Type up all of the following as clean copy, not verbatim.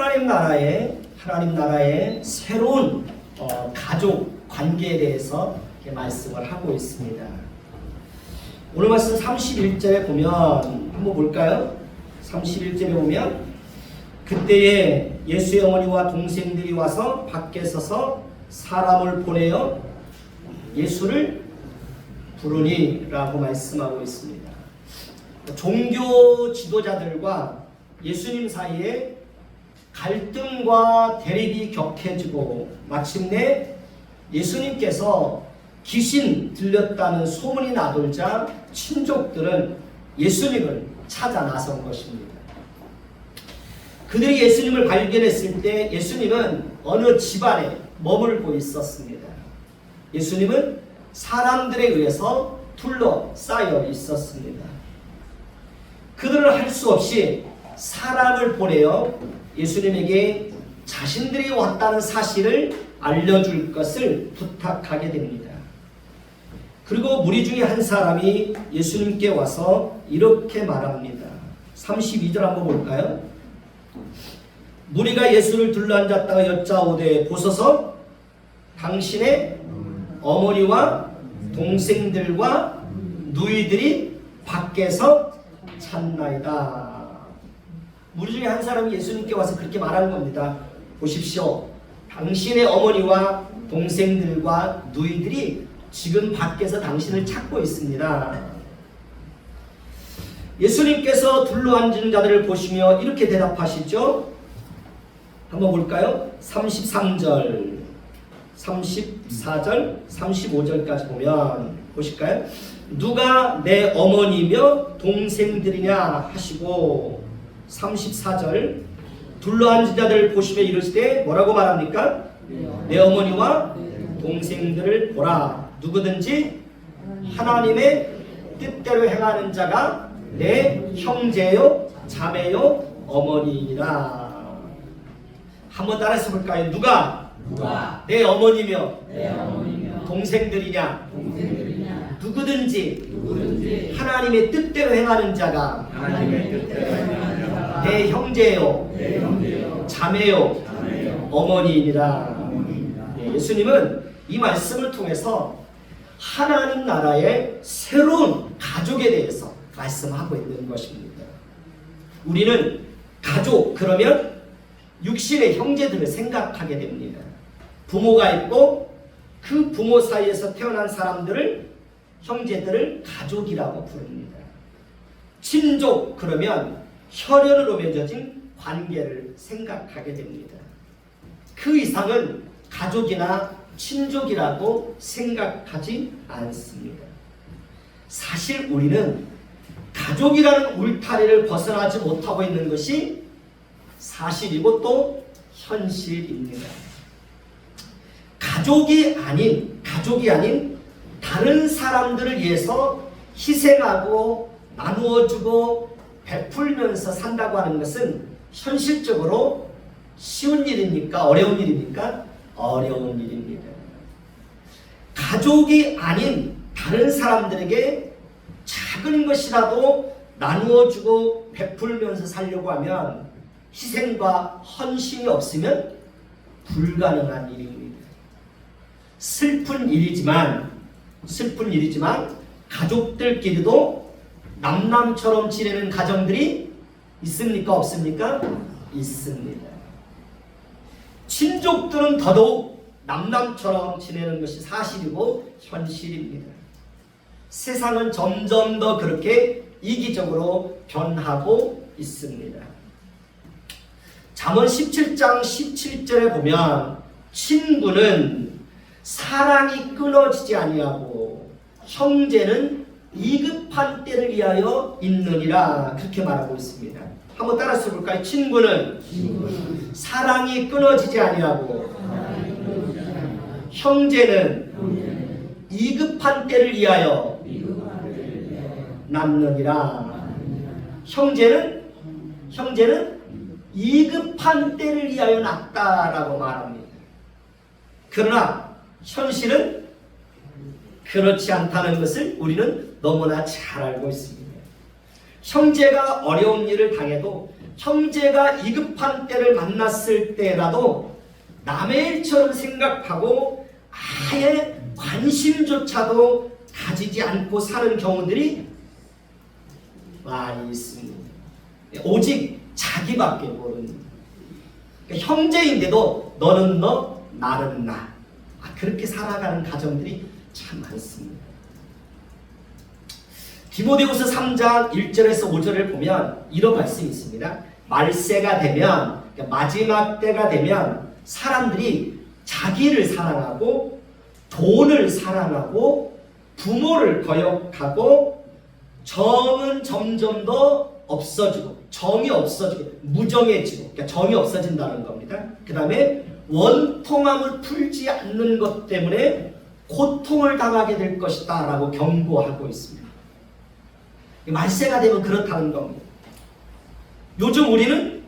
하나님 나라의 새로운 가족 관계에 대해서 이렇게 말씀을 하고 있습니다. 오늘 말씀 31절에 보면 한번 볼까요? 31절에 보면 그때에 예수의 어머니와 동생들이 와서 밖에 서서 사람을 보내어 예수를 부르니 라고 말씀하고 있습니다. 종교 지도자들과 예수님 사이에 갈등과 대립이 격해지고 마침내 예수님께서 귀신 들렸다는 소문이 나돌자 친족들은 예수님을 찾아 나선 것입니다. 그들이 예수님을 발견했을 때 예수님은 어느 집안에 머물고 있었습니다. 예수님은 사람들에 의해서 둘러싸여 있었습니다. 그들은 할 수 없이 사람을 보내어 예수님에게 자신들이 왔다는 사실을 알려줄 것을 부탁하게 됩니다. 그리고 무리 중에 한 사람이 예수님께 와서 이렇게 말합니다. 32절 한번 볼까요? 무리가 예수를 둘러앉았다가 여짜오되 보소서 당신의 어머니와 동생들과 누이들이 밖에서 찾나이다. 무리 중에 한 사람이 예수님께 와서 그렇게 말하는 겁니다. 보십시오. 당신의 어머니와 동생들과 누이들이 지금 밖에서 당신을 찾고 있습니다. 예수님께서 둘러앉은 자들을 보시며 이렇게 대답하시죠. 한번 볼까요? 33절, 34절, 35절까지 보면 보실까요? 누가 내 어머니며 동생들이냐 하시고 34절 둘러앉은 자들을 보시며 이르시되 뭐라고 말합니까? 내 어머니와 동생들을 보라. 누구든지 하나님의 뜻대로 행하는 자가 내 형제요 자매요 어머니이니라. 한번 따라서 볼까요? 누가 내 어머니며 동생들이냐? 누구든지 하나님의 뜻대로 행하는 자가 내 형제요 자매요 어머니이니라. 예수님은 이 말씀을 통해서 하나님 나라의 새로운 가족에 대해서 말씀하고 있는 것입니다. 우리는 가족 그러면 육신의 형제들을 생각하게 됩니다. 부모가 있고 그 부모 사이에서 태어난 사람들을 형제들을 가족이라고 부릅니다. 친족 그러면 혈연으로 맺어진 관계를 생각하게 됩니다. 그 이상은 가족이나 친족이라고 생각하지 않습니다. 사실 우리는 가족이라는 울타리를 벗어나지 못하고 있는 것이 사실이고 또 현실입니다. 가족이 아닌 다른 사람들을 위해서 희생하고 나누어주고 베풀면서 산다고 하는 것은 현실적으로 쉬운 일입니까? 어려운 일입니까? 어려운 일입니다. 가족이 아닌 다른 사람들에게 작은 것이라도 나누어주고 베풀면서 살려고 하면 희생과 헌신이 없으면 불가능한 일입니다. 슬픈 일이지만 가족들끼리도 남남처럼 지내는 가정들이 있습니까? 없습니까? 있습니다. 친족들은 더더욱 남남처럼 지내는 것이 사실이고 현실입니다. 세상은 점점 더 그렇게 이기적으로 변하고 있습니다. 잠언 17장 17절에 보면 친구는 사랑이 끊어지지 아니하고 형제는 이급한 때를 위하여 있느니라 그렇게 말하고 있습니다. 한번 따라서 볼까요? 친구는 사랑이 끊어지지 아니하고 형제는 이급한 때를 위하여 남느니라. 형제는 이급한 때를 위하여 낳다라고 말합니다. 그러나 현실은 그렇지 않다는 것을 우리는 너무나 잘 알고 있습니다. 형제가 어려운 일을 당해도 형제가 위급한 때를 만났을 때라도 남의 일처럼 생각하고 아예 관심조차도 가지지 않고 사는 경우들이 많이 있습니다. 오직 자기밖에 모르는, 그러니까 형제인데도 너는 너 나는 나, 그렇게 살아가는 가정들이 참 많습니다. 디모데후서 3장 1절에서 5절을 보면 이런 말씀이 있습니다. 말세가 되면, 그러니까 마지막 때가 되면 사람들이 자기를 사랑하고 돈을 사랑하고 부모를 거역하고 정은 점점 더 없어지고, 정이 없어지고 무정해지고, 그러니까 정이 없어진다는 겁니다. 그 다음에 원통함을 풀지 않는 것 때문에 고통을 당하게 될 것이다 라고 경고하고 있습니다. 말세가 되면 그렇다는 겁니다. 요즘 우리는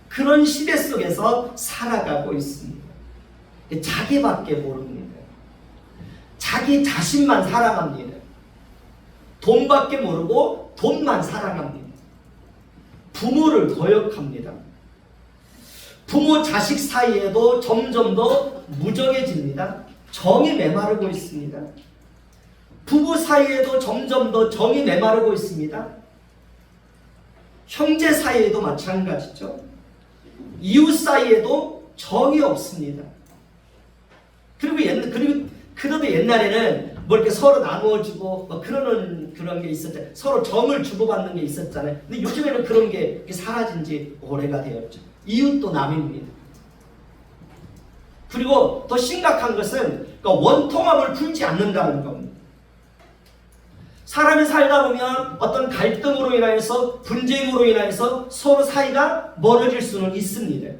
그런 시대 속에서 살아가고 있습니다. 자기밖에 모릅니다. 자기 자신만 사랑합니다. 돈밖에 모르고 돈만 사랑합니다. 부모를 거역합니다. 부모 자식 사이에도 점점 더 무정해집니다. 정이 메마르고 있습니다. 부부 사이에도 점점 더 정이 메마르고 있습니다. 형제 사이에도 마찬가지죠. 이웃 사이에도 정이 없습니다. 그래도 옛날에는 뭐 이렇게 서로 나누어주고 뭐 그런 게 있었잖아요. 서로 정을 주고받는 게 있었잖아요. 근데 요즘에는 그런 게 사라진 지 오래가 되었죠. 이웃도 남입니다. 그리고 더 심각한 것은 원통함을 풀지 않는다는 겁니다. 사람이 살다 보면 어떤 갈등으로 인하여서, 분쟁으로 인하여서 서로 사이가 멀어질 수는 있습니다.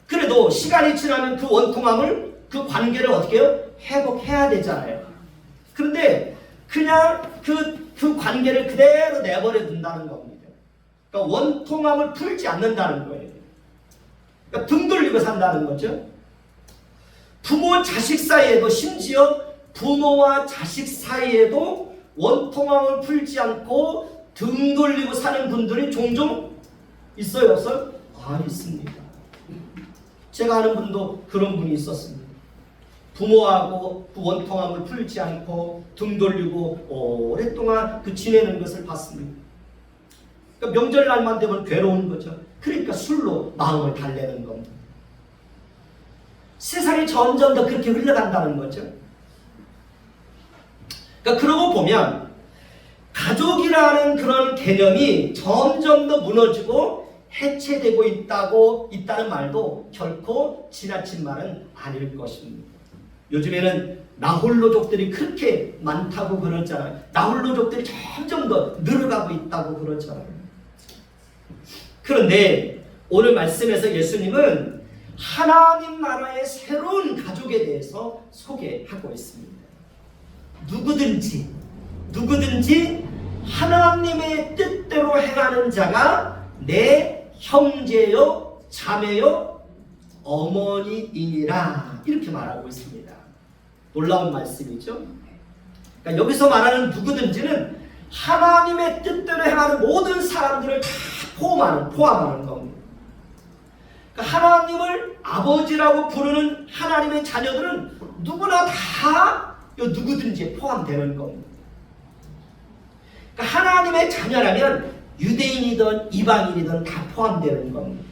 그래도 시간이 지나면 그 원통함을, 그 관계를 어떻게 해요? 회복해야 되잖아요. 그런데 그냥 그 관계를 그대로 내버려 둔다는 겁니다. 그러니까 원통함을 풀지 않는다는 거예요. 그러니까 등 돌리고 산다는 거죠. 부모 자식 사이에도, 심지어 부모와 자식 사이에도 원통함을 풀지 않고 등 돌리고 사는 분들이 종종 있어요, 없어요? 있습니다. 제가 아는 분도 그런 분이 있었습니다. 부모하고 그 원통함을 풀지 않고 등 돌리고 오랫동안 지내는 것을 봤습니다. 그러니까 명절날만 되면 괴로운 거죠. 그러니까 술로 마음을 달래는 겁니다. 세상이 점점 더 그렇게 흘러간다는 거죠. 그러니까 그러고 보면 가족이라는 그런 개념이 점점 더 무너지고 해체되고 있다는 말도 결코 지나친 말은 아닐 것입니다. 요즘에는 나홀로족들이 그렇게 많다고 그러잖아요. 나홀로족들이 점점 더 늘어가고 있다고 그러잖아요. 그런데 오늘 말씀에서 예수님은 하나님 나라의 새로운 가족에 대해서 소개하고 있습니다. 누구든지 하나님의 뜻대로 행하는 자가 내 형제요 자매요 어머니이니라, 이렇게 말하고 있습니다. 놀라운 말씀이죠. 그러니까 여기서 말하는 누구든지는 하나님의 뜻대로 행하는 모든 사람들을 다 포함하는 겁니다. 그러니까 하나님을 아버지라고 부르는 하나님의 자녀들은 누구나 다 누구든지 포함되는 겁니다. 그러니까 하나님의 자녀라면 유대인이든 이방인이든 다 포함되는 겁니다.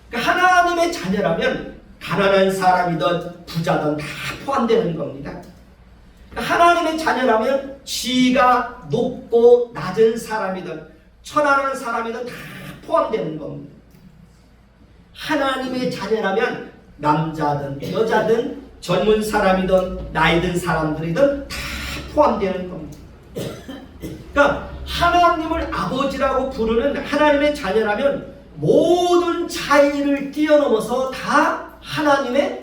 그러니까 하나님의 자녀라면 가난한 사람이든 부자든 다 포함되는 겁니다. 그러니까 하나님의 자녀라면 지위가 높고 낮은 사람이든 천한한 사람이든 다 포함되는 겁니다. 하나님의 자녀라면 남자든 여자든 젊은 사람이든 나이 든 사람들이든 다 포함되는 겁니다. 그러니까 하나님을 아버지라고 부르는 하나님의 자녀라면 모든 차이를 뛰어넘어서 다 하나님의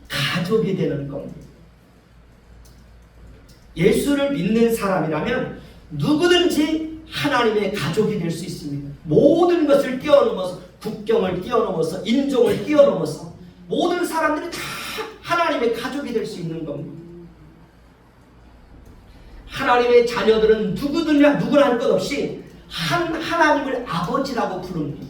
가족이 되는 겁니다. 예수를 믿는 사람이라면 누구든지 하나님의 가족이 될 수 있습니다. 모든 것을 뛰어넘어서, 국경을 뛰어넘어서, 인종을 뛰어넘어서 모든 사람들이 다 하나님의 가족이 될 수 있는 겁니다. 하나님의 자녀들은 누구나 할 것 없이 한 하나님을 아버지라고 부릅니다.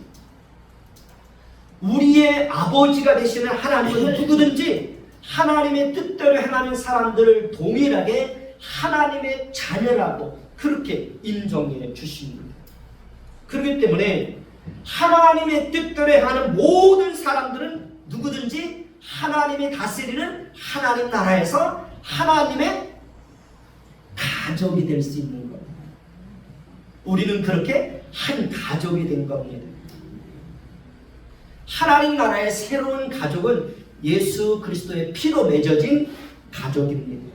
우리의 아버지가 되시는 하나님은 누구든지 하나님의 뜻대로 행하는 사람들을 동일하게 하나님의 자녀라고 그렇게 인정해 주십니다. 그렇기 때문에 하나님의 뜻대로 행하는 모든 사람들은 누구든지 하나님이 다스리는 하나님 나라에서 하나님의 가족이 될 수 있는 겁니다. 우리는 그렇게 한 가족이 된 겁니다. 하나님 나라의 새로운 가족은 예수 그리스도의 피로 맺어진 가족입니다.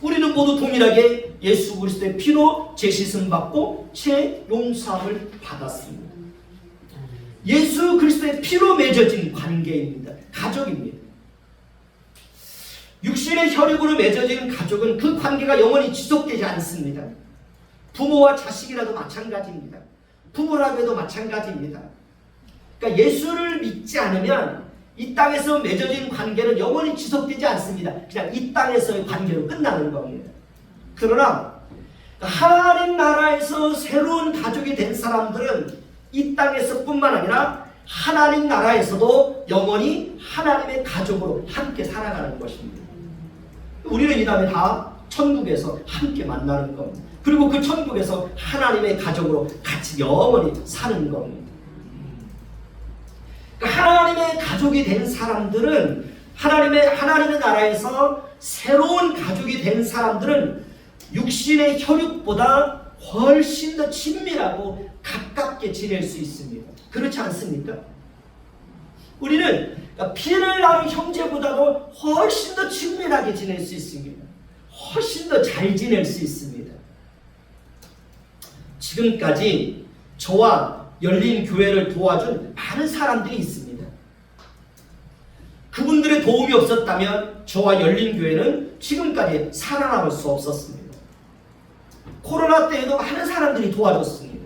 우리는 모두 동일하게 예수 그리스도의 피로 죄 씻음 받고 죄 용서함을 받았습니다. 예수 그리스도의 피로 맺어진 관계입니다. 가족입니다. 육신의 혈육으로 맺어진 가족은 그 관계가 영원히 지속되지 않습니다. 부모와 자식이라도 마찬가지입니다. 부모라고 해도 마찬가지입니다. 그러니까 예수를 믿지 않으면 이 땅에서 맺어진 관계는 영원히 지속되지 않습니다. 그냥 이 땅에서의 관계로 끝나는 겁니다. 그러나 하나님 나라에서 새로운 가족이 된 사람들은 이 땅에서뿐만 아니라 하나님 나라에서도 영원히 하나님의 가족으로 함께 살아가는 것입니다. 우리는 이 다음에 다 천국에서 함께 만나는 겁니다. 그리고 그 천국에서 하나님의 가족으로 같이 영원히 사는 겁니다. 하나님의 가족이 된 사람들은 하나님의 나라에서 새로운 가족이 된 사람들은 육신의 혈육보다 훨씬 더 친밀하고 가깝게 지낼 수 있습니다. 그렇지 않습니까? 우리는 피를 낳은 형제보다도 훨씬 더 친밀하게 지낼 수 있습니다. 훨씬 더 잘 지낼 수 있습니다. 지금까지 저와 열린 교회를 도와준 많은 사람들이 있습니다. 그분들의 도움이 없었다면 저와 열린 교회는 지금까지 살아남을 수 없었습니다. 코로나 때에도 많은 사람들이 도와줬습니다.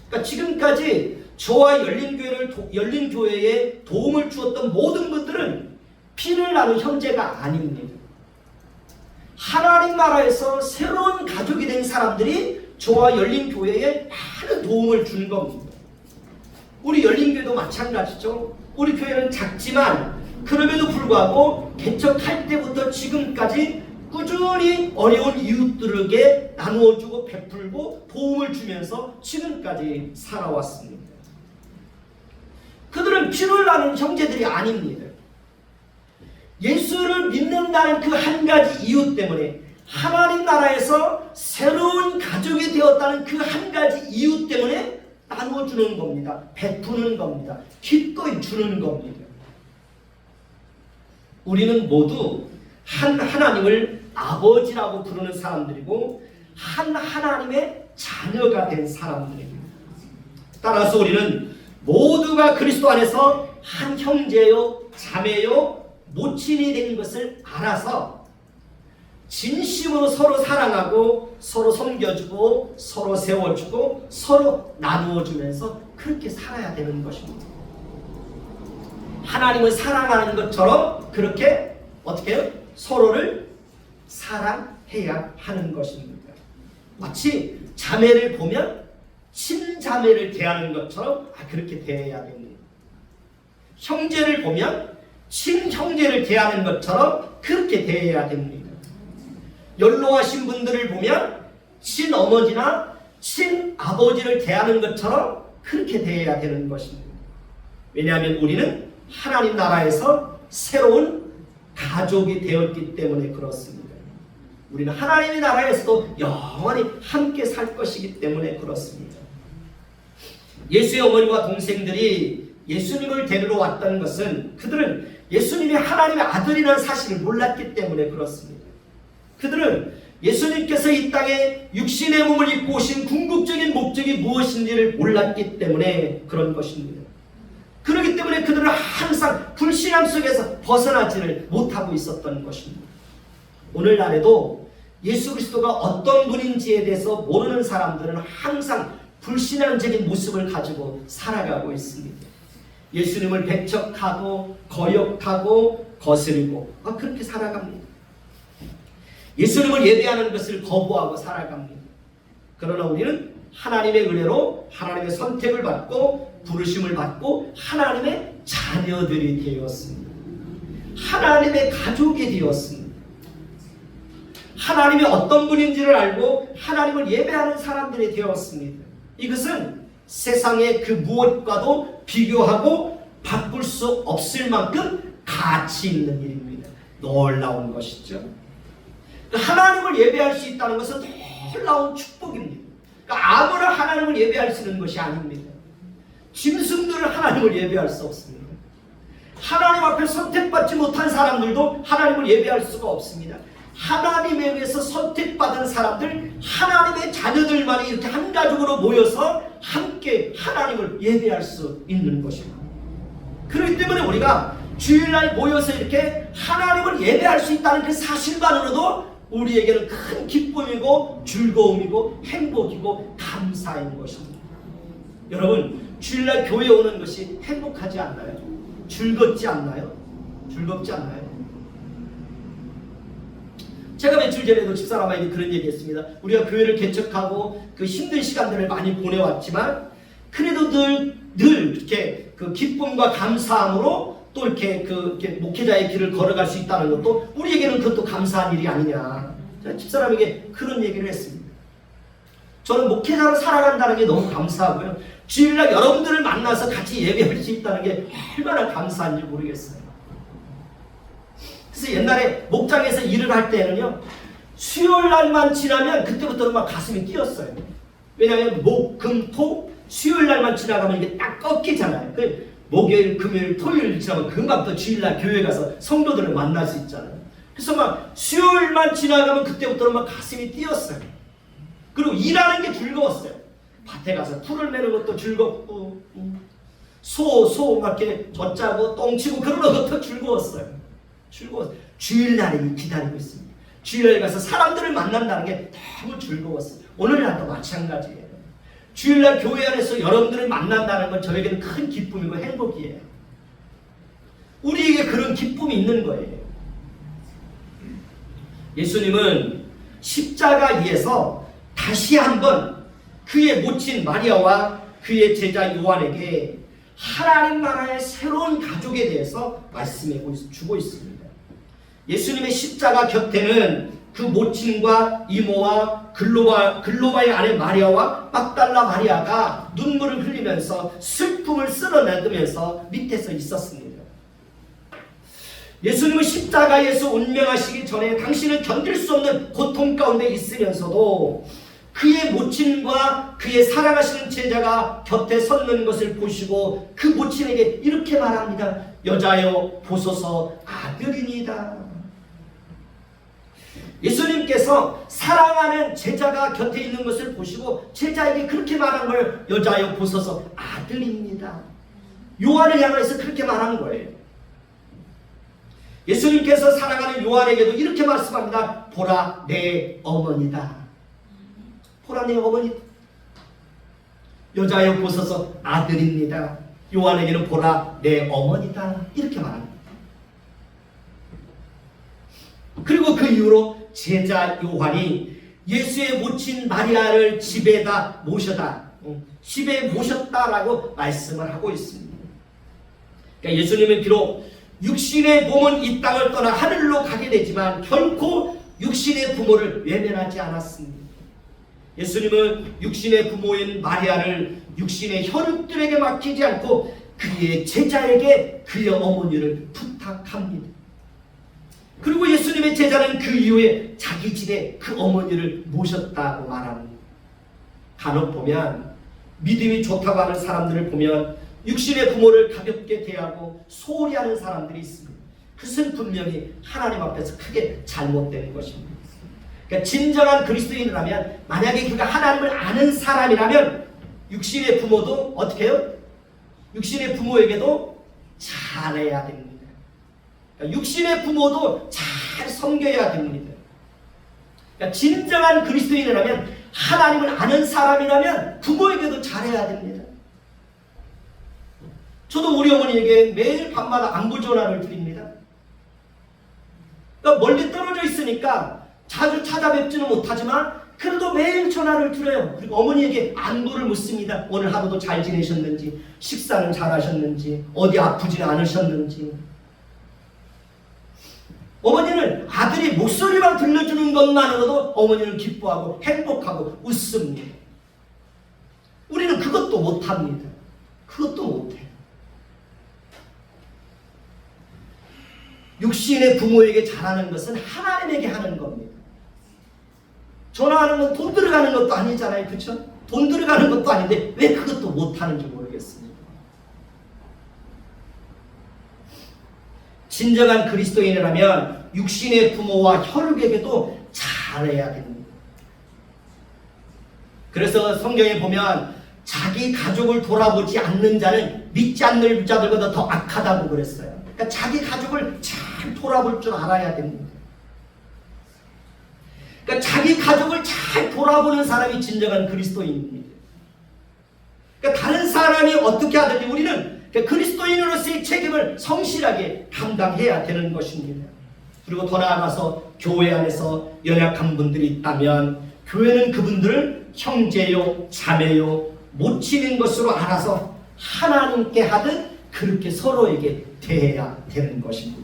그러니까 지금까지 저와 열린 교회에 도움을 주었던 모든 분들은 피를 나눈 형제가 아닙니다. 하나님 나라에서 새로운 가족이 된 사람들이 저와 열린 교회에 많은 도움을 준 겁니다. 우리 열린 교회도 마찬가지죠. 우리 교회는 작지만 그럼에도 불구하고 개척할 때부터 지금까지 꾸준히 어려운 이웃들에게 나누어주고 베풀고 도움을 주면서 지금까지 살아왔습니다. 그들은 피를 나눈 형제들이 아닙니다. 예수를 믿는다는 그 한 가지 이유 때문에 하나님 나라에서 새로운 가족이 되었다는 그 한 가지 이유 때문에 나누어주는 겁니다. 베푸는 겁니다. 기꺼이 주는 겁니다. 우리는 모두 한 하나님을 아버지라고 부르는 사람들이고 한 하나님의 자녀가 된 사람들입니다. 따라서 우리는 모두가 그리스도 안에서 한 형제요, 자매요, 모친이 된 것을 알아서 진심으로 서로 사랑하고 서로 섬겨주고 서로 세워주고 서로 나누어주면서 그렇게 살아야 되는 것입니다. 하나님을 사랑하는 것처럼 그렇게 어떻게 해요? 서로를 사랑해야 하는 것입니다. 마치 자매를 보면 친자매를 대하는 것처럼 그렇게 대해야 됩니다. 형제를 보면 친형제를 대하는 것처럼 그렇게 대해야 됩니다. 연로하신 분들을 보면 친어머니나 친아버지를 대하는 것처럼 그렇게 대해야 되는 것입니다. 왜냐하면 우리는 하나님 나라에서 새로운 가족이 되었기 때문에 그렇습니다. 우리는 하나님의 나라에서도 영원히 함께 살 것이기 때문에 그렇습니다. 예수의 어머니와 동생들이 예수님을 데리러 왔던 것은 그들은 예수님이 하나님의 아들이라는 사실을 몰랐기 때문에 그렇습니다. 그들은 예수님께서 이 땅에 육신의 몸을 입고 오신 궁극적인 목적이 무엇인지를 몰랐기 때문에 그런 것입니다. 그렇기 때문에 그들은 항상 불신앙 속에서 벗어나지를 못하고 있었던 것입니다. 오늘날에도 예수 그리스도가 어떤 분인지에 대해서 모르는 사람들은 항상 불신앙적인 모습을 가지고 살아가고 있습니다. 예수님을 배척하고 거역하고 거스르고 그렇게 살아갑니다. 예수님을 예배하는 것을 거부하고 살아갑니다. 그러나 우리는 하나님의 은혜로 하나님의 선택을 받고 부르심을 받고 하나님의 자녀들이 되었습니다. 하나님의 가족이 되었습니다. 하나님이 어떤 분인지를 알고 하나님을 예배하는 사람들이 되었습니다. 이것은 세상의 그 무엇과도 비교하고 바꿀 수 없을 만큼 가치 있는 일입니다. 놀라운 것이죠. 하나님을 예배할 수 있다는 것은 놀라운 축복입니다. 그러니까 아무나 하나님을 예배할 수 있는 것이 아닙니다. 짐승들은 하나님을 예배할 수 없습니다. 하나님 앞에 선택받지 못한 사람들도 하나님을 예배할 수가 없습니다. 하나님에 의해서 선택받은 사람들, 하나님의 자녀들만이 이렇게 한 가족으로 모여서 함께 하나님을 예배할 수 있는 것입니다. 그렇기 때문에 우리가 주일날 모여서 이렇게 하나님을 예배할 수 있다는 그 사실만으로도 우리에게는 큰 기쁨이고 즐거움이고 행복이고 감사인 것입니다. 여러분, 주일날 교회 오는 것이 행복하지 않나요? 즐겁지 않나요? 즐겁지 않나요? 제가 며칠 전에도 집사람에게 그런 얘기했습니다. 우리가 교회를 개척하고 그 힘든 시간들을 많이 보내왔지만 그래도 늘 이렇게 그 기쁨과 감사함으로 또 이렇게 목회자의 길을 걸어갈 수 있다는 것도 우리에게는 그것도 감사한 일이 아니냐. 제가 집사람에게 그런 얘기를 했습니다. 저는 목회자로 살아간다는 게 너무 감사하고요. 주일날 여러분들을 만나서 같이 예배할 수 있다는 게 얼마나 감사한지 모르겠어요. 그래서 옛날에 목장에서 일을 할 때는요, 수요일날만 지나면 그때부터는 막 가슴이 뛰었어요. 왜냐하면 목, 금, 토, 수요일날만 지나가면 이게 딱 꺾이잖아요. 목요일, 금요일, 토요일 지나면 금방 또 주일날 교회 가서 성도들을 만날 수 있잖아요. 그래서 막 수요일만 지나가면 그때부터는 막 가슴이 뛰었어요. 그리고 일하는 게 즐거웠어요. 밭에 가서 풀을 매는 것도 즐겁고 소 막 이렇게 젖짜고 똥치고 그러는 것도 즐거웠어요. 주일날에 기다리고 있습니다. 주일날 가서 사람들을 만난다는 게 너무 즐거웠어요. 오늘날도 마찬가지예요. 주일날 교회 안에서 여러분들을 만난다는 건 저에게는 큰 기쁨이고 행복이에요. 우리에게 그런 기쁨이 있는 거예요. 예수님은 십자가 위에서 다시 한번 그의 모친 마리아와 그의 제자 요한에게 하나님 나라의 새로운 가족에 대해서 말씀해 주고 있습니다. 예수님의 십자가 곁에는 그 모친과 이모와 글로바의 아내 마리아와 막달라 마리아가 눈물을 흘리면서 슬픔을 쓸어내면서 밑에서 있었습니다. 예수님은 십자가에서 운명하시기 전에 당신은 견딜 수 없는 고통 가운데 있으면서도 그의 모친과 그의 사랑하시는 제자가 곁에 섰는 것을 보시고 그 모친에게 이렇게 말합니다. 여자여 보소서 아들이니다. 예수님께서 사랑하는 제자가 곁에 있는 것을 보시고 제자에게 그렇게 말한 걸 여자여 보소서 아들입니다. 요한을 향해서 그렇게 말한 거예요. 예수님께서 사랑하는 요한에게도 이렇게 말씀합니다. 보라 내 어머니다. 보라 내 어머니. 여자여 보소서 아들입니다. 요한에게는 보라 내 어머니다. 이렇게 말합니다. 그리고 그 이후로 제자 요한이 예수의 모친 마리아를 집에다 집에 모셨다라고 말씀을 하고 있습니다. 그러니까 예수님은 비록 육신의 몸은 이 땅을 떠나 하늘로 가게 되지만 결코 육신의 부모를 외면하지 않았습니다. 예수님은 육신의 부모인 마리아를 육신의 혈육들에게 맡기지 않고 그의 제자에게 그의 어머니를 부탁합니다. 그리고 예수님의 제자는 그 이후에 자기 집에 그 어머니를 모셨다고 말합니다. 간혹 보면 믿음이 좋다고 하는 사람들을 보면 육신의 부모를 가볍게 대하고 소홀히 하는 사람들이 있습니다. 그것은 분명히 하나님 앞에서 크게 잘못된 것입니다. 그러니까 진정한 그리스도인이라면 만약에 그가 하나님을 아는 사람이라면 육신의 부모도 어떻게 해요? 육신의 부모에게도 잘해야 됩니다. 그러니까 육신의 부모도 잘 섬겨야 됩니다. 그러니까 진정한 그리스도인이라면 하나님을 아는 사람이라면 부모에게도 잘해야 됩니다. 저도 우리 어머니에게 매일 밤마다 안부 전화를 드립니다. 그러니까 멀리 떨어져 있으니까 자주 찾아뵙지는 못하지만 그래도 매일 전화를 드려요. 그리고 어머니에게 안부를 묻습니다. 오늘 하루도 잘 지내셨는지, 식사는 잘 하셨는지, 어디 아프지 않으셨는지. 어머니는 아들이 목소리만 들려주는 것만으로도 어머니는 기뻐하고 행복하고 웃습니다. 우리는 그것도 못합니다. 그것도 못해요. 육신의 부모에게 잘하는 것은 하나님에게 하는 겁니다. 전화하는 건 돈 들어가는 것도 아니잖아요. 그렇죠? 돈 들어가는 것도 아닌데 왜 그것도 못하는지 모르겠습니다. 진정한 그리스도인이라면 육신의 부모와 혈육에게도 잘해야 됩니다. 그래서 성경에 보면 자기 가족을 돌아보지 않는 자는 믿지 않는 자들보다 더 악하다고 그랬어요. 그러니까 자기 가족을 잘 돌아볼 줄 알아야 됩니다. 그러니까 자기 가족을 잘 돌아보는 사람이 진정한 그리스도인입니다. 그러니까 다른 사람이 어떻게 하든지 우리는 그리스도인으로서의 책임을 성실하게 감당해야 되는 것입니다. 그리고 더 나아가서 교회 안에서 연약한 분들이 있다면 교회는 그분들을 형제요 자매요 모친인 것으로 알아서 하나님께 하듯 그렇게 서로에게 대해야 되는 것입니다.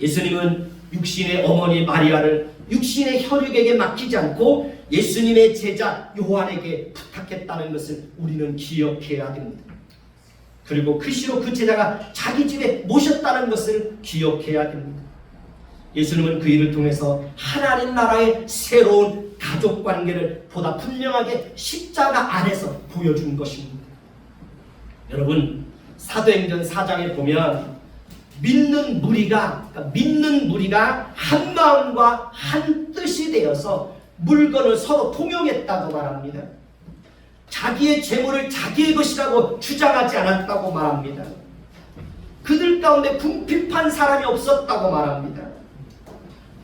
예수님은 육신의 어머니 마리아를 육신의 혈육에게 맡기지 않고 예수님의 제자 요한에게 부탁했다는 것을 우리는 기억해야 됩니다. 그리고 그시로 그 제자가 자기 집에 모셨다는 것을 기억해야 됩니다. 예수님은 그 일을 통해서 하나님 나라의 새로운 가족관계를 보다 분명하게 십자가 안에서 보여준 것입니다. 여러분, 사도행전 4장에 보면 믿는 무리가 한 마음과 한 뜻이 되어서 물건을 서로 통용했다고 말합니다. 자기의 재물을 자기의 것이라고 주장하지 않았다고 말합니다. 그들 가운데 궁핍한 사람이 없었다고 말합니다.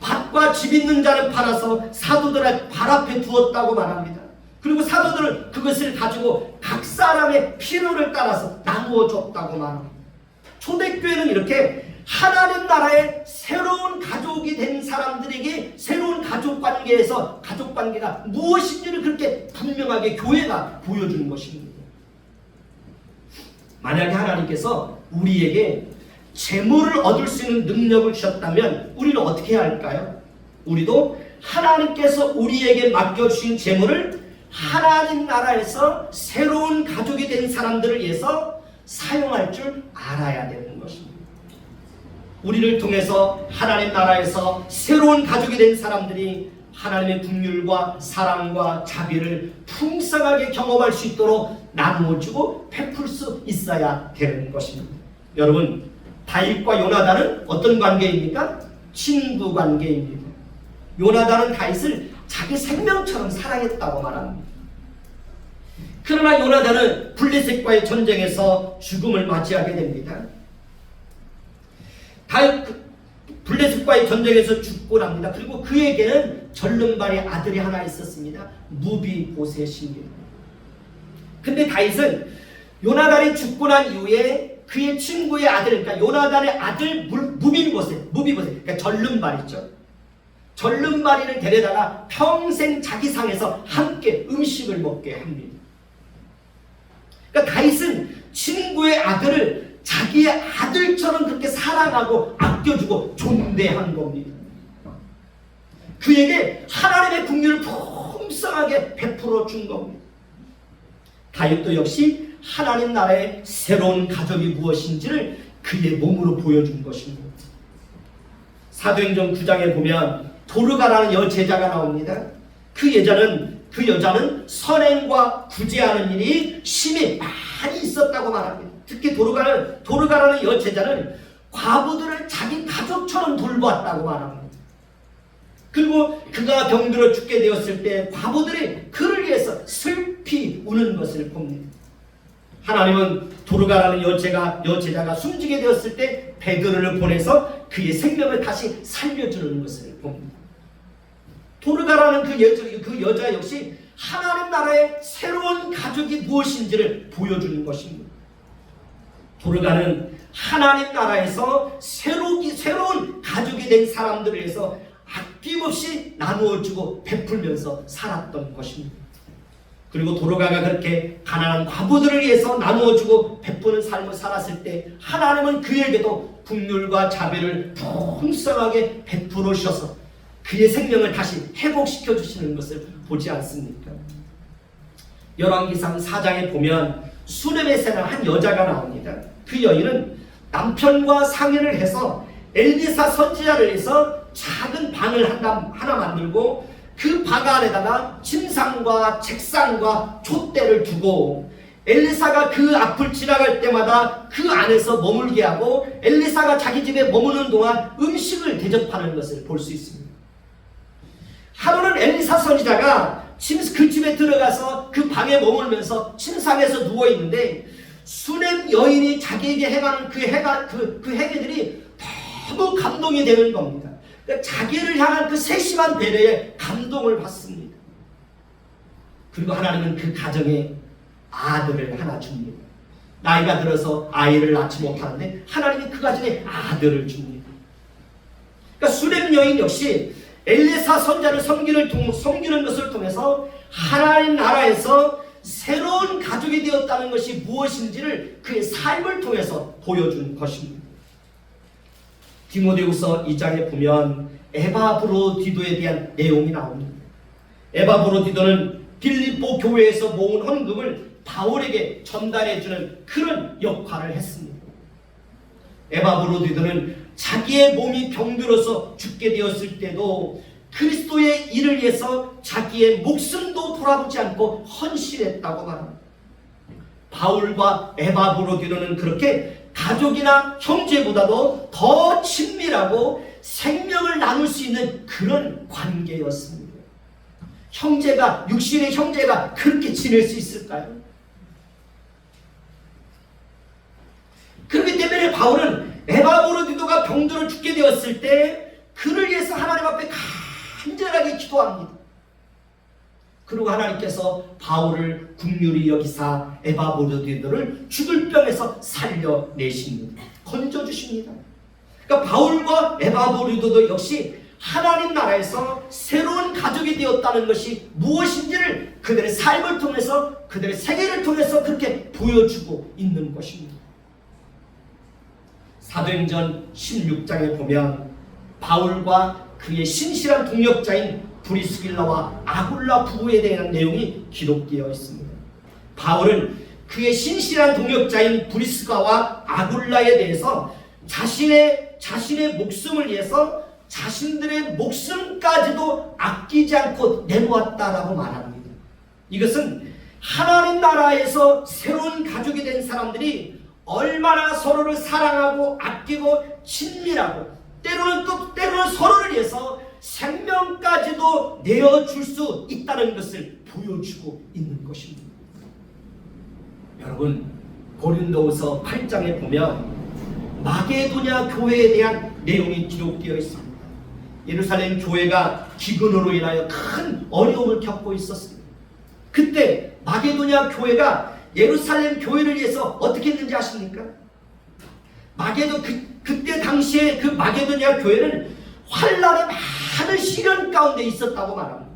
밭과 집 있는 자는 팔아서 사도들의 발 앞에 두었다고 말합니다. 그리고 사도들은 그것을 가지고 각 사람의 필요를 따라서 나누어 줬다고 말합니다. 초대교회는 이렇게 하나님 나라의 새로운 가족이 된 사람들에게 새로운 가족관계에서 가족관계가 무엇인지를 그렇게 분명하게 교회가 보여주는 것입니다. 만약에 하나님께서 우리에게 재물을 얻을 수 있는 능력을 주셨다면 우리는 어떻게 해야 할까요? 우리도 하나님께서 우리에게 맡겨주신 재물을 하나님 나라에서 새로운 가족이 된 사람들을 위해서 사용할 줄 알아야 되는 것입니다. 우리를 통해서 하나님 나라에서 새로운 가족이 된 사람들이 하나님의 긍휼과 사랑과 자비를 풍성하게 경험할 수 있도록 나누어주고 베풀 수 있어야 되는 것입니다. 여러분, 다윗과 요나단은 어떤 관계입니까? 친구 관계입니다. 요나단은 다윗을 자기 생명처럼 사랑했다고 말합니다. 그러나 요나단은 블레셋과의 전쟁에서 죽음을 맞이하게 됩니다. 블레셋과의 전쟁에서 죽고 납니다. 그리고 그에게는 절름발의 아들이 하나 있었습니다. 무비보셋입니다. 근데 다윗은 요나단이 죽고 난 이후에 그의 친구의 아들, 그러니까 요나단의 아들 무비보셋, 그러니까 절름발이죠. 절름발이를 데려다가 평생 자기 상에서 함께 음식을 먹게 합니다. 그러니까 다윗은 친구의 아들을 자기의 아들처럼 그렇게 사랑하고 아껴주고 존대한 겁니다. 그에게 하나님의 긍휼을 풍성하게 베풀어 준 겁니다. 다윗도 역시 하나님 나라의 새로운 가족이 무엇인지를 그의 몸으로 보여준 것입니다. 사도행전 9장에 보면 도르가라는 여제자가 나옵니다. 그 여자는 선행과 구제하는 일이 심히 많이 있었다고 말합니다. 특히 도르가라는 여제자는 과부들을 자기 가족처럼 돌보았다고 말합니다. 그리고 그가 병들어 죽게 되었을 때 과부들이 그를 위해서 슬피 우는 것을 봅니다. 하나님은 도르가라는 여제자가 숨지게 되었을 때 베드로를 보내서 그의 생명을 다시 살려주는 것을 봅니다. 도르가라는 그 여자 역시 하나님 나라의 새로운 가족이 무엇인지를 보여주는 것입니다. 도르가는 하나님 나라에서 새로운 가족이 된 사람들을 위해서 아낌없이 나누어주고 베풀면서 살았던 것입니다. 그리고 도로가가 그렇게 가난한 과부들을 위해서 나누어주고 베푸는 삶을 살았을 때 하나님은 그에게도 긍휼과 자비를 풍성하게 베풀어 주셔서 그의 생명을 다시 회복시켜 주시는 것을 보지 않습니까? 열왕기상 4장에 보면 수넴에서는 한 여자가 나옵니다. 그 여인은 남편과 상의를 해서 엘리사 선지자를 위해서 작은 방을 하나 만들고 그 방 안에다가 침상과 책상과 촛대를 두고 엘리사가 그 앞을 지나갈 때마다 그 안에서 머물게 하고 엘리사가 자기 집에 머무는 동안 음식을 대접하는 것을 볼 수 있습니다. 하루는 엘리사 선지자가 그 집에 들어가서 그 방에 머물면서 침상에서 누워있는데 수넴 여인이 자기에게 행하는 그 행위들이 너무 감동이 되는 겁니다. 그러니까 자기를 향한 그 세심한 배려에 감동을 받습니다. 그리고 하나님은 그 가정에 아들을 하나 줍니다. 나이가 들어서 아이를 낳지 못하는데 하나님이 그 가정에 아들을 줍니다. 그러니까 수렘 여인 역시 엘리사 선자를 섬기는 것을 통해서 하나님 나라에서 새로운 가족이 되었다는 것이 무엇인지를 그의 삶을 통해서 보여준 것입니다. 디모데후서 2장에 보면 에바브로디도에 대한 내용이 나옵니다. 에바브로디도는 빌립보 교회에서 모은 헌금을 바울에게 전달해주는 그런 역할을 했습니다. 에바브로디도는 자기의 몸이 병들어서 죽게 되었을 때도 그리스도의 일을 위해서 자기의 목숨도 돌아보지 않고 헌신했다고 말합니다. 바울과 에바브로디도는 그렇게 가족이나 형제보다도 더 친밀하고 생명을 나눌 수 있는 그런 관계였습니다. 육신의 형제가 그렇게 지낼 수 있을까요? 그렇기 때문에 바울은 에바브로디도가 병들어 죽게 되었을 때 그를 위해서 하나님 앞에 간절하게 기도합니다. 그리고 하나님께서 바울을 긍휼히 여기사 에바브로디도를 죽을 병에서 살려내십니다. 건져주십니다. 그러니까 바울과 에바브로디도 역시 하나님 나라에서 새로운 가족이 되었다는 것이 무엇인지를 그들의 삶을 통해서 그들의 생애를 통해서 그렇게 보여주고 있는 것입니다. 사도행전 16장에 보면 바울과 그의 신실한 동역자인 브리스길라와 아굴라 부부에 대한 내용이 기록되어 있습니다. 바울은 그의 신실한 동역자인 브리스가와 아굴라에 대해서 자신의 목숨을 위해서 자신들의 목숨까지도 아끼지 않고 내놓았다라고 말합니다. 이것은 하나님 나라에서 새로운 가족이 된 사람들이 얼마나 서로를 사랑하고 아끼고 친밀하고 때로는 서로를 위해서 생명까지도 내어줄 수 있다는 것을 보여주고 있는 것입니다. 여러분, 고린도후서 8장에 보면 마게도냐 교회에 대한 내용이 기록되어 있습니다. 예루살렘 교회가 기근으로 인하여 큰 어려움을 겪고 있었습니다. 그때 마게도냐 교회가 예루살렘 교회를 위해서 어떻게 했는지 아십니까? 그때 당시에 그 마게도냐 교회는 환란의 많은 시련 가운데 있었다고 말합니다.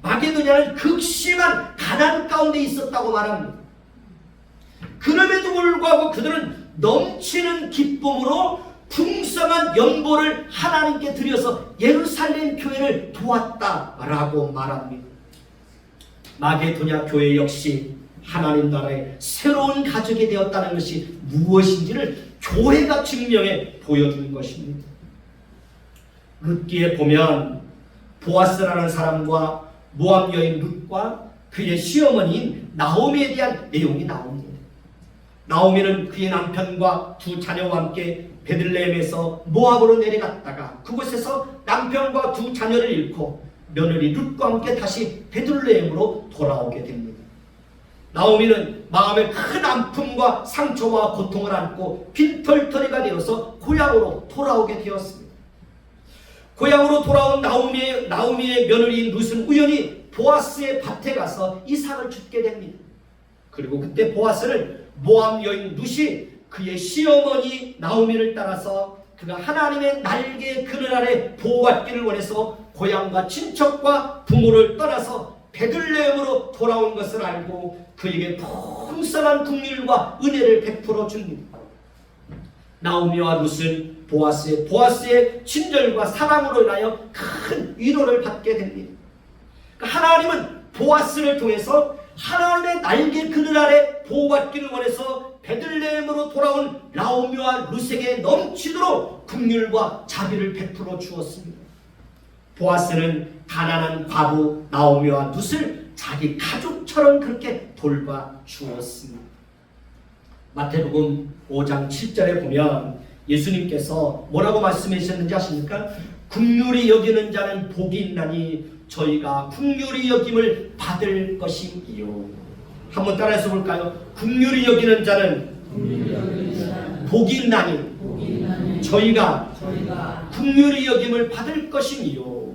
마게도냐는 극심한 가난 가운데 있었다고 말합니다. 그럼에도 불구하고 그들은 넘치는 기쁨으로 풍성한 연보를 하나님께 드려서 예루살렘 교회를 도왔다라고 말합니다. 마게도냐 교회 역시 하나님 나라의 새로운 가족이 되었다는 것이 무엇인지를 교회가 증명해 보여주는 것입니다. 룻기에 보면 보아스라는 사람과 모압 여인 룻과 그의 시어머니인 나오미에 대한 내용이 나옵니다. 나오미는 그의 남편과 두 자녀와 함께 베들레헴에서 모압으로 내려갔다가 그곳에서 남편과 두 자녀를 잃고 며느리 룻과 함께 다시 베들레헴으로 돌아오게 됩니다. 나오미는 마음에 큰 아픔과 상처와 고통을 안고 빈털터리가 되어서 고향으로 돌아오게 되었습니다. 고향으로 돌아온 나오미의 며느리인 룻은 우연히 보아스의 밭에 가서 이삭을 줍게 됩니다. 그리고 그때 보아스는 모압 여인 룻이 그의 시어머니 나오미를 따라서 그가 하나님의 날개 그늘 아래 보호받기를 원해서 고향과 친척과 부모를 떠나서 베들레헴으로 돌아온 것을 알고 그에게 풍성한 긍휼과 은혜를 베풀어 줍니다. 나오미와 룻은 보아스의 친절과 사랑으로 인하여 큰 위로를 받게 됩니다. 하나님은 보아스를 통해서 하나님의 날개 그늘 아래 보호받기를 원해서 베들레헴으로 돌아온 나오미와 룻에게 넘치도록 긍휼과 자비를 베풀어 주었습니다. 보아스는 가난한 과부 나오미와 룻을 자기 가족처럼 그렇게 돌봐 주었습니다. 마태복음 5장 7절에 보면 예수님께서 뭐라고 말씀하셨는지 아십니까? 긍휼히 여기는 자는 복이 있나니 저희가 긍휼히 여김을 받을 것이요. 한번 따라해서 볼까요? 긍휼히 여기는 자는 복이 있나니 저희가 긍휼히 여김을 받을 것이요.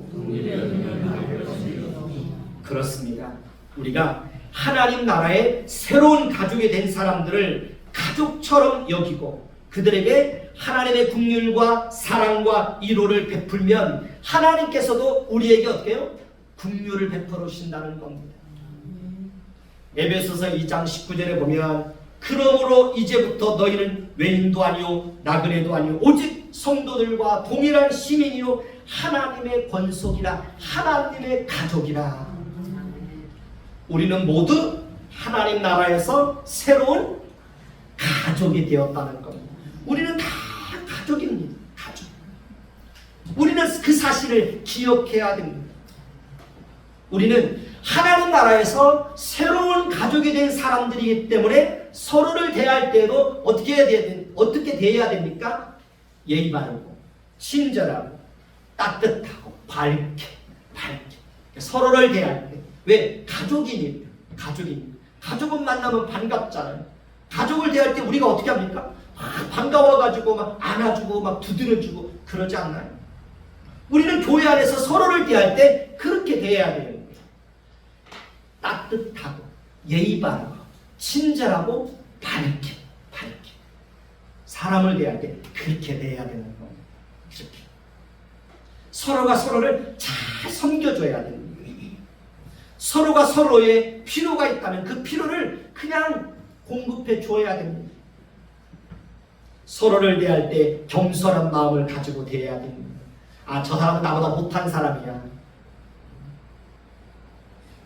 그렇습니다. 우리가 하나님 나라의 새로운 가족이 된 사람들을 가족처럼 여기고 그들에게 하나님의 긍휼과 사랑과 위로를 베풀면 하나님께서도 우리에게 어떻게 해요? 긍휼을 베풀어 주신다는 겁니다. 에베소서 2장 19절에 보면 그러므로 이제부터 너희는 외인도 아니요 나그네도 아니요 오직 성도들과 동일한 시민이요 하나님의 권속이라 하나님의 가족이라. 우리는 모두 하나님 나라에서 새로운 가족이 되었다는 겁니다. 우리는 다 가족입니다. 가족. 우리는 그 사실을 기억해야 됩니다. 우리는 하나님 나라에서 새로운 가족이 된 사람들이기 때문에 서로를 대할 때도 어떻게 대해야 됩니까? 예의 바르고 친절하고 따뜻하고 밝게 서로를 대할 때. 왜? 가족이니까. 가족은 만나면 반갑잖아요. 가족을 대할 때 우리가 어떻게 합니까? 반가워가지고 막 안아주고 막 두드려주고 그러지 않나요? 우리는 교회 안에서 서로를 대할 때 그렇게 대해야 돼요. 따뜻하고 예의 바르고 친절하고 밝게 사람을 대할 때 그렇게 대해야 되는 거예요. 그렇게 서로가 서로를 잘 섬겨줘야 됩니다. 서로가 서로의 필요가 있다면 그 필요를 그냥 공급해 줘야 됩니다. 서로를 대할 때 겸손한 마음을 가지고 대해야 됩니다. 저 사람은 나보다 못한 사람이야.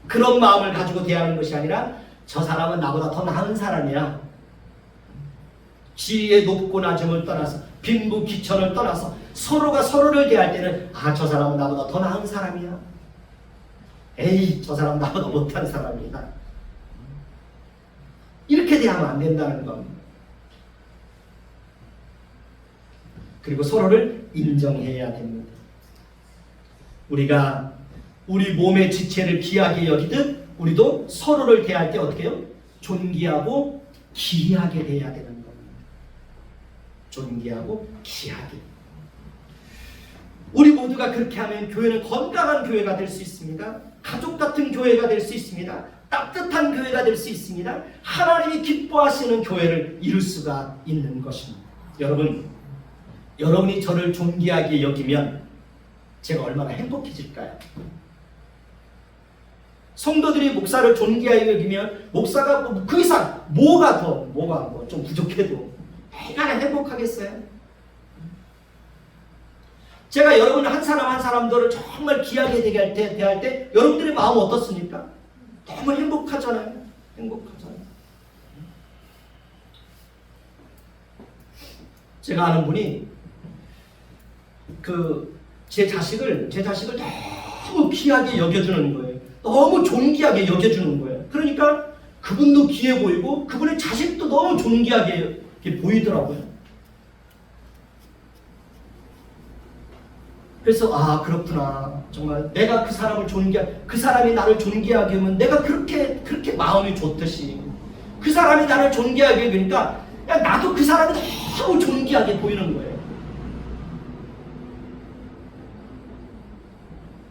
그런 마음을 가지고 대하는 것이 아니라 저 사람은 나보다 더 나은 사람이야. 지위의 높고 낮음을 떠나서 빈부 귀천을 떠나서 서로가 서로를 대할 때는 저 사람은 나보다 더 나은 사람이야. 에이, 저 사람 나보다 못한 사람이다. 이렇게 대하면 안 된다는 겁니다. 그리고 서로를 인정해야 됩니다. 우리가 우리 몸의 지체를 귀하게 여기듯 우리도 서로를 대할 때 어떻게 해요? 존귀하고 귀하게 대해야 되는 겁니다. 존귀하고 귀하게. 우리 모두가 그렇게 하면 교회는 건강한 교회가 될 수 있습니다. 가족 같은 교회가 될 수 있습니다. 따뜻한 교회가 될 수 있습니다. 하나님이 기뻐하시는 교회를 이룰 수가 있는 것입니다. 여러분이 저를 존귀하게 여기면 제가 얼마나 행복해질까요? 성도들이 목사를 존귀하게 여기면 목사가 그 이상 뭐가 좀 부족해도 얼마나 행복하겠어요? 제가 여러분 한 사람들을 정말 귀하게 대할 때 여러분들의 마음 어떻습니까? 너무 행복하잖아요. 제가 아는 분이 제 자식을 너무 귀하게 여겨주는 거예요. 너무 존귀하게 여겨주는 거예요. 그러니까 그분도 귀해 보이고 그분의 자식도 너무 존귀하게 보이더라고요. 그래서 그렇구나. 정말 내가 그 사람을 그 사람이 나를 존귀하게 하면 내가 그렇게 마음이 좋듯이 그 사람이 나를 존귀하게 하니까 나도 그 사람이 너무 존귀하게 보이는 거예요.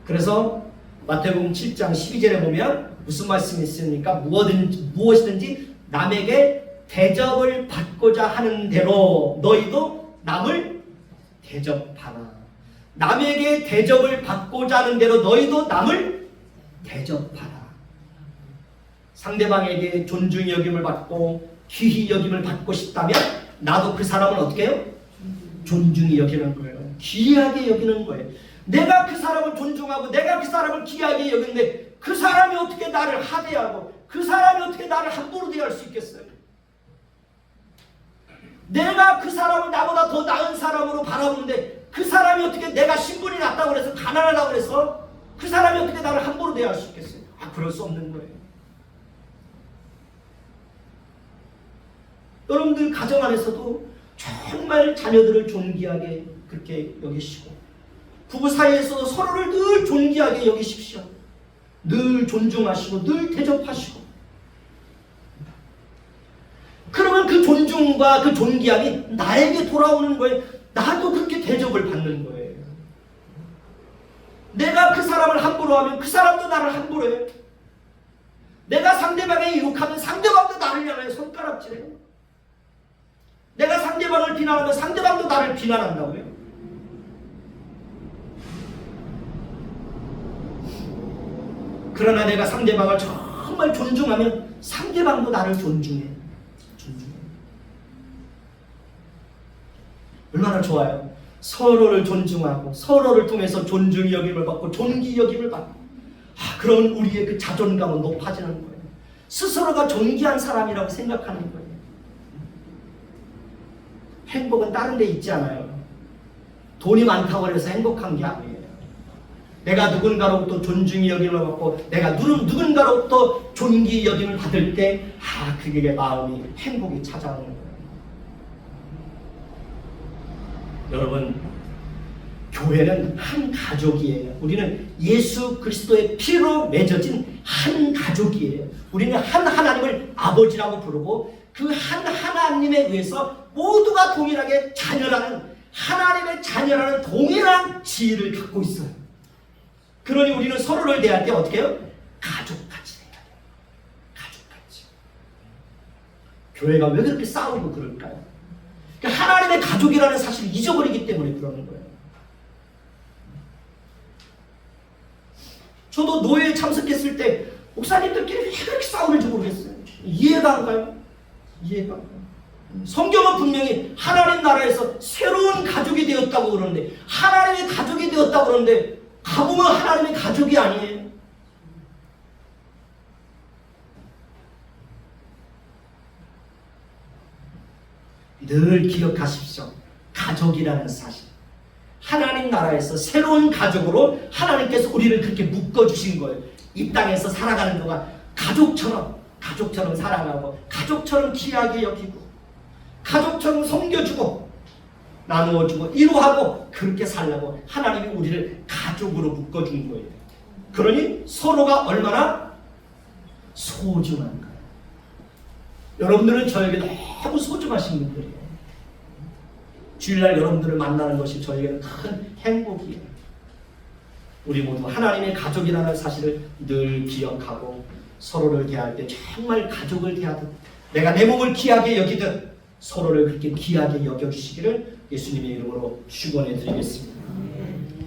그래서 마태복음 7장 12절에 보면 무슨 말씀이 있습니까? 무엇이든지 남에게 대접을 받고자 하는 대로 너희도 남을 대접하라. 남에게 대접을 받고자 하는 대로 너희도 남을 대접하라. 상대방에게 존중의 여김을 받고 귀히 여김을 받고 싶다면 나도 그 사람을 어떻게 해요? 존중히 여기는 거예요. 귀하게 여기는 거예요. 내가 그 사람을 존중하고 내가 그 사람을 귀하게 여기는데 그 사람이 어떻게 나를 하대하고 그 사람이 어떻게 나를 함부로 대할 수 있겠어요? 내가 그 사람을 나보다 더 나은 사람으로 바라보는데 그 사람이 어떻게 내가 신분이 낮다고 그래서 가난하다고 그래서 그 사람이 어떻게 나를 함부로 대할 수 있겠어요? 그럴 수 없는 거예요. 여러분들 가정 안에서도 정말 자녀들을 존귀하게 그렇게 여기시고 부부 사이에서도 서로를 늘 존귀하게 여기십시오. 늘 존중하시고 늘 대접하시고 그러면 그 존중과 그 존귀함이 나에게 돌아오는 거예요. 나도 그렇게 대접을 받는 거예요. 내가 그 사람을 함부로 하면 그 사람도 나를 함부로 해요. 내가 상대방에게 욕하면 상대방도 나를 향해 손가락질해요. 내가 상대방을 비난하면 상대방도 나를 비난한다고요. 그러나 내가 상대방을 정말 존중하면 상대방도 나를 존중해. 얼마나 좋아요. 서로를 존중하고 서로를 통해서 존중의 여김을 받고 존귀 여김을 받고 그런 우리의 그 자존감은 높아지는 거예요. 스스로가 존귀한 사람이라고 생각하는 거예요. 행복은 다른 데 있지 않아요. 돈이 많다고 해서 행복한 게 아니에요. 내가 누군가로부터 존중의 여김을 받고 내가 누군가로부터 존귀의 여김을 받을 때 그게 마음이 행복이 찾아오는 거예요. 여러분, 교회는 한 가족이에요. 우리는 예수 그리스도의 피로 맺어진 한 가족이에요. 우리는 한 하나님을 아버지라고 부르고 그 한 하나님에 의해서 모두가 동일하게 자녀라는 하나님의 자녀라는 동일한 지위를 갖고 있어요. 그러니 우리는 서로를 대할 때 어떻게 해요? 가족같이 대해야 돼요. 가족같이. 교회가 왜 그렇게 싸우고 그럴까요? 하나님의 가족이라는 사실을 잊어버리기 때문에 그러는 거예요. 저도 노예에 참석했을 때 목사님들끼리 왜 그렇게 싸우는지 모르겠어요. 이해가 안 가요. 이해가 안 가요. 성경은 분명히 하나님 나라에서 새로운 가족이 되었다고 그러는데 하나님의 가족이 되었다고 그러는데 가보면 하나님의 가족이 아니에요. 늘 기억하십시오. 가족이라는 사실. 하나님 나라에서 새로운 가족으로 하나님께서 우리를 그렇게 묶어주신 거예요. 이 땅에서 살아가는 동안 가족처럼 살아가고 가족처럼 귀하게 여기고 가족처럼 섬겨주고 나누어주고 이루하고 그렇게 살라고 하나님이 우리를 가족으로 묶어준 거예요. 그러니 서로가 얼마나 소중한 거예요. 여러분들은 저에게 너무 소중하신 분들이에요. 주일날 여러분들을 만나는 것이 저에게는 큰 행복이에요. 우리 모두 하나님의 가족이라는 사실을 늘 기억하고 서로를 대할 때 정말 가족을 대하듯 내가 내 몸을 귀하게 여기듯 서로를 그렇게 귀하게 여겨주시기를 예수님의 이름으로 축원해 드리겠습니다.